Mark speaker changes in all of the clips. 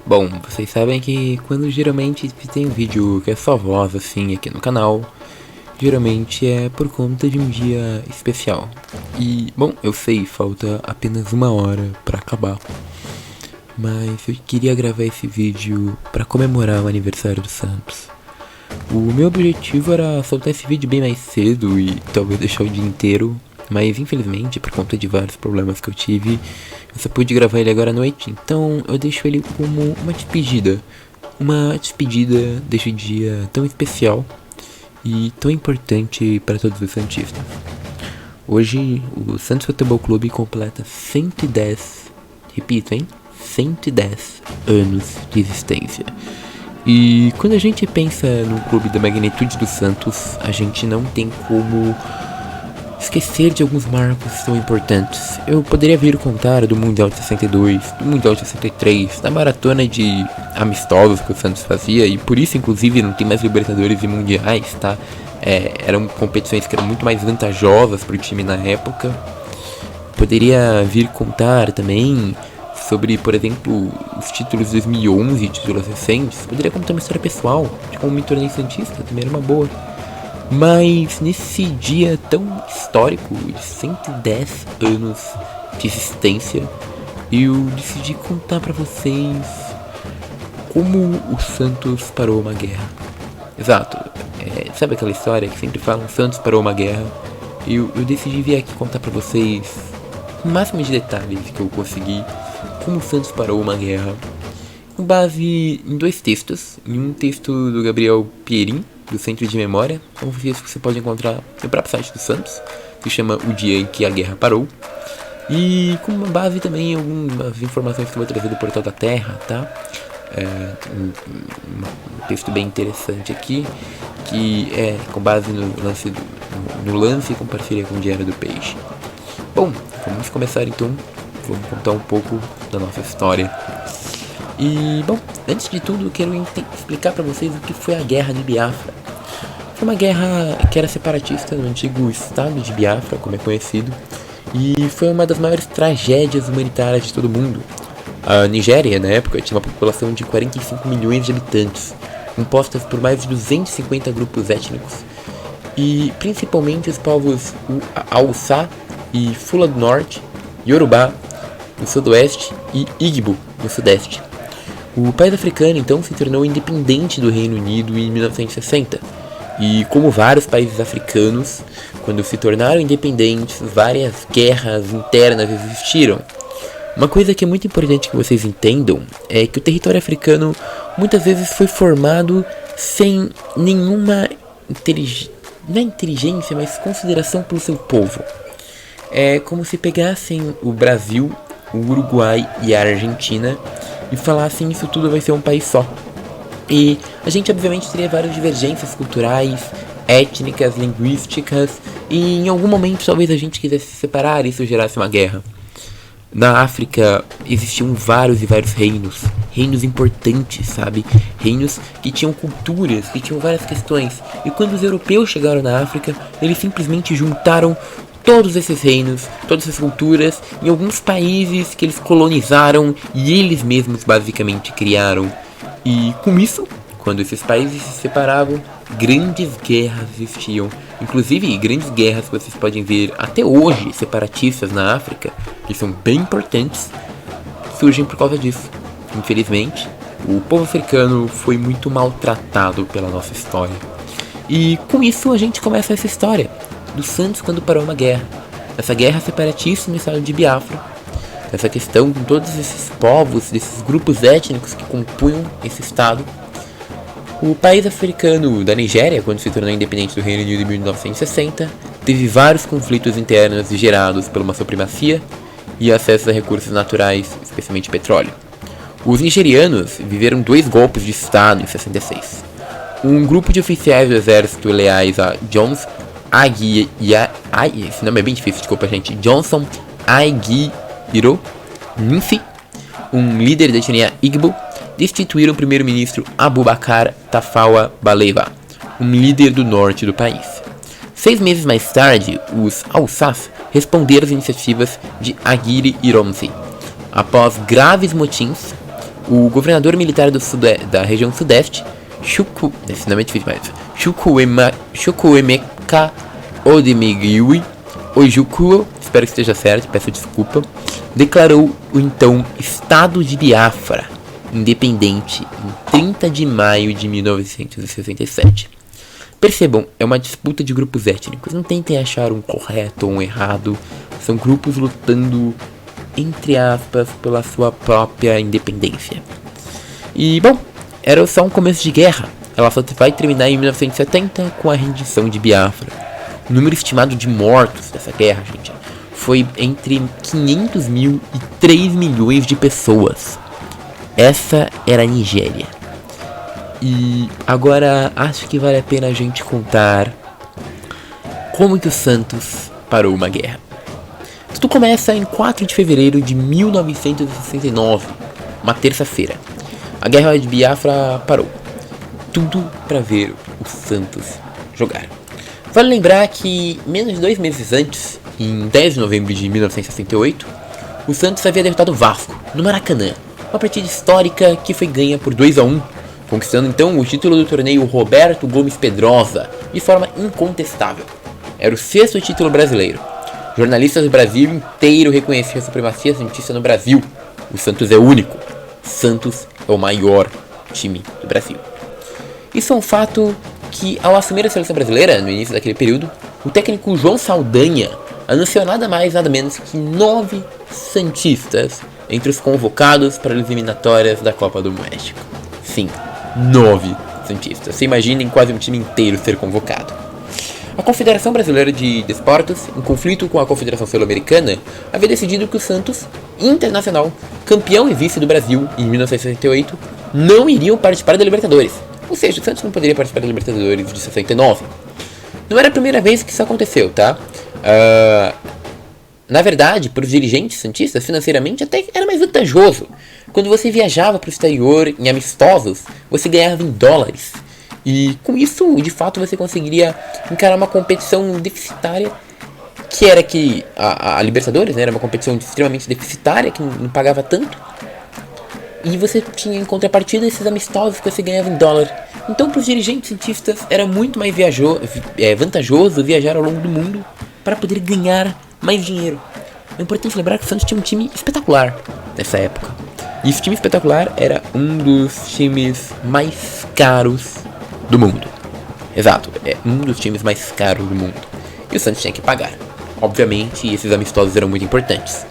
Speaker 1: Bom, vocês sabem que quando geralmente tem um vídeo que é só voz assim aqui no canal, geralmente é por conta de um dia especial. E, bom, eu sei, falta apenas uma hora pra acabar, mas eu queria gravar esse vídeo pra comemorar o aniversário do Santos. O meu objetivo era soltar esse vídeo bem mais cedo e talvez deixar o dia inteiro, mas infelizmente, por conta de vários problemas que eu tive, eu só pude gravar ele agora à noite, então eu deixo ele como uma despedida. Uma despedida deste dia tão especial e tão importante para todos os santistas. Hoje, o Santos Futebol Clube completa 110, repito, hein? 110 anos de existência. E quando a gente pensa num clube da magnitude do Santos, a gente não tem como esquecer de alguns marcos tão importantes. Eu poderia vir contar do Mundial de 62, do Mundial de 63, da maratona de amistosos que o Santos fazia, e por isso inclusive não tem mais Libertadores e Mundiais, tá? Eram competições que eram muito mais vantajosas para o time na época. Poderia vir contar também sobre, por exemplo, os títulos de 2011, títulos recentes. Poderia contar uma história pessoal, de como me tornei santista, também era uma boa. Mas nesse dia tão histórico, de 110 anos de existência, eu decidi contar pra vocês como o Santos parou uma guerra. Exato, sabe aquela história que sempre falam, Santos parou uma guerra? Eu decidi vir aqui contar pra vocês o máximo de detalhes que eu consegui, como o Santos parou uma guerra, com base em dois textos. Em um texto do Gabriel Pierin, do Centro de Memória, um texto que você pode encontrar no próprio site do Santos, que chama O Dia em que a Guerra Parou, e com uma base também em algumas informações que eu vou trazer do Portal da Terra, tá? Um texto bem interessante aqui, que é com base no lance e com parceria com o Diário do Peixe. Bom, vamos começar então. Vamos contar um pouco da nossa história. E, bom, antes de tudo eu quero explicar pra vocês o que foi a Guerra de Biafra. Foi uma guerra que era separatista no antigo estado de Biafra, como é conhecido, e foi uma das maiores tragédias humanitárias de todo o mundo. A Nigéria, na época, tinha uma população de 45 milhões de habitantes, compostas por mais de 250 grupos étnicos, e principalmente os povos Hausa e Fula do Norte, Yorubá no sudoeste e Igbo no sudeste. O país africano então se tornou independente do Reino Unido em 1960, e como vários países africanos, quando se tornaram independentes, várias guerras internas existiram. Uma coisa que é muito importante que vocês entendam é que o território africano muitas vezes foi formado sem nenhuma inteligência, mas consideração pelo seu povo. É como se pegassem o Brasil, o Uruguai e a Argentina e falassem isso tudo vai ser um país só. E a gente obviamente teria várias divergências culturais, étnicas, linguísticas, e em algum momento talvez a gente quisesse se separar e isso gerasse uma guerra. Na África existiam vários e vários reinos importantes, sabe? Reinos que tinham culturas, que tinham várias questões. E quando os europeus chegaram na África, eles simplesmente juntaram todos esses reinos, todas essas culturas, em alguns países que eles colonizaram e eles mesmos basicamente criaram. E com isso, quando esses países se separavam, grandes guerras existiam. Inclusive, grandes guerras que vocês podem ver até hoje, separatistas na África, que são bem importantes, surgem por causa disso. Infelizmente, o povo africano foi muito maltratado pela nossa história. E com isso a gente começa essa história do Santos quando parou uma guerra. Essa guerra separatista no estado de Biafra. Essa questão com todos esses povos, desses grupos étnicos que compunham esse estado. O país africano da Nigéria, quando se tornou independente do Reino Unido em 1960, teve vários conflitos internos gerados por uma supremacia e acesso a recursos naturais, especialmente petróleo. Os nigerianos viveram 2 golpes de estado em 66. Um grupo de oficiais do exército leais a Johnson esse nome é bem difícil, desculpa gente. Johnson Aguiyi-Ironsi, um líder da etnia Igbo, destituíram o primeiro-ministro Abubakar Tafawa Balewa, um líder do norte do país. 6 meses mais tarde, os Hausas responderam às iniciativas de Aguiyi-Ironsi. Após graves motins, o governador militar da região sudeste, Chukwuemeka Odemegui Ojukwu, espero que esteja certo, peço desculpa, declarou o então Estado de Biafra independente em 30 de maio de 1967. Percebam, é uma disputa de grupos étnicos, não tentem achar um correto ou um errado, são grupos lutando, entre aspas, pela sua própria independência. E, bom, era só um começo de guerra, ela só vai terminar em 1970 com a rendição de Biafra. O número estimado de mortos dessa guerra, gente, foi entre 500 mil e 3 milhões de pessoas. Essa era a Nigéria. E agora acho que vale a pena a gente contar como que o Santos parou uma guerra. Tudo começa em 4 de fevereiro de 1969, uma terça-feira. A guerra de Biafra parou. Tudo para ver o Santos jogar. Vale lembrar que menos de 2 meses antes, em 10 de novembro de 1968, o Santos havia derrotado o Vasco, no Maracanã. Uma partida histórica que foi ganha por 2-1, conquistando então o título do torneio Roberto Gomes Pedrosa, de forma incontestável. Era o 6º título brasileiro. Jornalistas do Brasil inteiro reconheciam a supremacia santista no Brasil. O Santos é único. Santos é o maior time do Brasil. Isso é um fato que, ao assumir a seleção brasileira, no início daquele período, o técnico João Saldanha anunciou nada mais nada menos que 9 santistas entre os convocados para as eliminatórias da Copa do México. Sim, 9 santistas. Você imagina em quase um time inteiro ser convocado. A Confederação Brasileira de Desportos, em conflito com a Confederação Sul-Americana, havia decidido que o Santos, internacional, campeão e vice do Brasil em 1968, não iriam participar da Libertadores. Ou seja, o Santos não poderia participar da Libertadores de 69. Não era a primeira vez que isso aconteceu, tá? Na verdade, para os dirigentes santistas, financeiramente até era mais vantajoso. Quando você viajava para o exterior em amistosos, você ganhava em dólares. E com isso, de fato, você conseguiria encarar uma competição deficitária, que era que a Libertadores, né, era uma competição extremamente deficitária, que não pagava tanto. E você tinha em contrapartida esses amistosos que você ganhava em dólar. Então, para os dirigentes santistas, era muito mais vantajoso viajar ao longo do mundo para poder ganhar mais dinheiro. É importante lembrar que o Santos tinha um time espetacular nessa época. E esse time espetacular era um dos times mais caros do mundo. Exato, é um dos times mais caros do mundo. E o Santos tinha que pagar. Obviamente, esses amistosos eram muito importantes.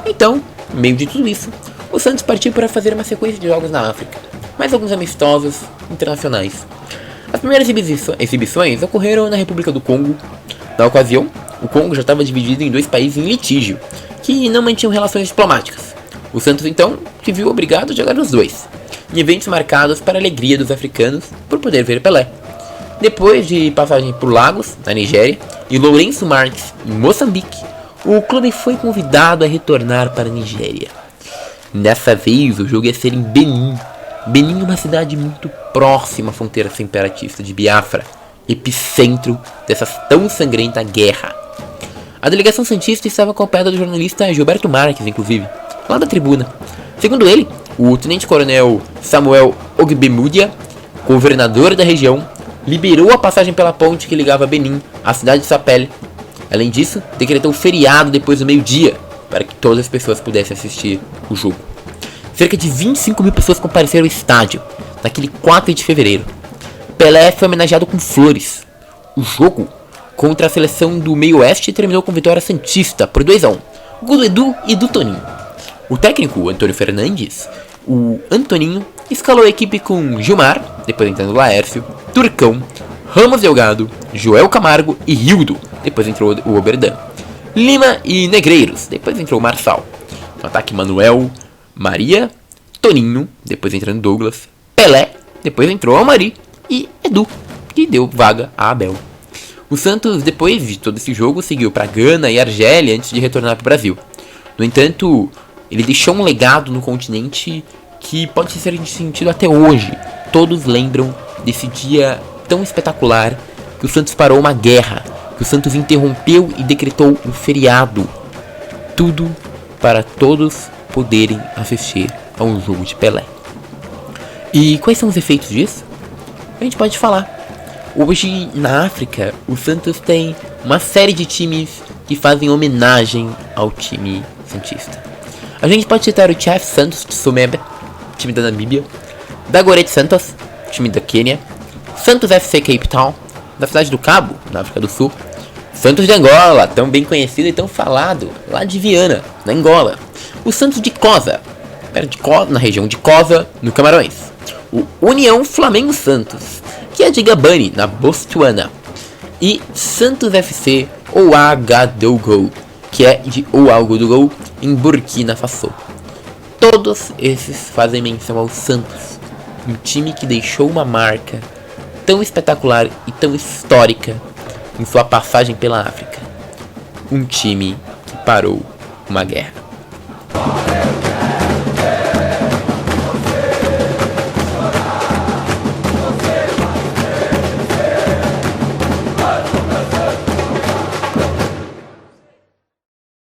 Speaker 1: Então, no meio de tudo isso, o Santos partiu para fazer uma sequência de jogos na África, mais alguns amistosos internacionais. As primeiras exibições ocorreram na República do Congo. Na ocasião, o Congo já estava dividido em 2 países em litígio, que não mantinham relações diplomáticas. O Santos então se viu obrigado a jogar nos dois, em eventos marcados para a alegria dos africanos por poder ver Pelé. Depois de passagem por Lagos, na Nigéria, e Lourenço Marques, em Moçambique, o clube foi convidado a retornar para a Nigéria. Dessa vez, o jogo ia ser em Benin. Benin é uma cidade muito próxima à fronteira separatista de Biafra, epicentro dessa tão sangrenta guerra. A delegação santista estava acompanhada do jornalista Gilberto Marques, inclusive, lá da tribuna. Segundo ele, o tenente-coronel Samuel Ogbemudia, governador da região, liberou a passagem pela ponte que ligava Benin à cidade de Sapele. Além disso, decretou feriado depois do meio-dia, para que todas as pessoas pudessem assistir o jogo. Cerca de 25 mil pessoas compareceram ao estádio, naquele 4 de fevereiro. Pelé foi homenageado com flores. O jogo contra a seleção do meio-oeste terminou com vitória santista por 2-1. Gol do Edu e do Toninho. O técnico, Antônio Fernandes, o Antoninho, escalou a equipe com Gilmar, depois entrando Laércio, Turcão, Ramos Delgado, Joel Camargo e Rildo, depois entrou o Oberdan, Lima e Negreiros, depois entrou o Marçal. No ataque, Manuel, Maria, Toninho, depois entrando Douglas, Pelé, depois entrou Almari e Edu, que deu vaga a Abel. O Santos, depois de todo esse jogo, seguiu para Gana e Argélia antes de retornar para o Brasil. No entanto, ele deixou um legado no continente que pode ser sentido até hoje. Todos lembram desse dia tão espetacular que o Santos parou uma guerra, que o Santos interrompeu e decretou um feriado. Tudo para todos poderem assistir a um jogo de Pelé. E quais são os efeitos disso? A gente pode falar. Hoje, na África, o Santos tem uma série de times que fazem homenagem ao time santista. A gente pode citar o Chief Santos de Sumebe, time da Namíbia, Dagoretti Santos, time da Quênia, Santos FC Cape Town, da cidade do Cabo, na África do Sul, Santos de Angola, tão bem conhecido e tão falado, lá de Viana, na Angola, o Santos de Cosa, na região de Cosa, no Camarões, o União Flamengo Santos, que é de Gabani, na Botswana, e Santos FC Ouagadougou, que é de Ouagadougou, em Burkina Faso. Todos esses fazem menção ao Santos, um time que deixou uma marca tão espetacular e tão histórica em sua passagem pela África. Um time que parou uma guerra.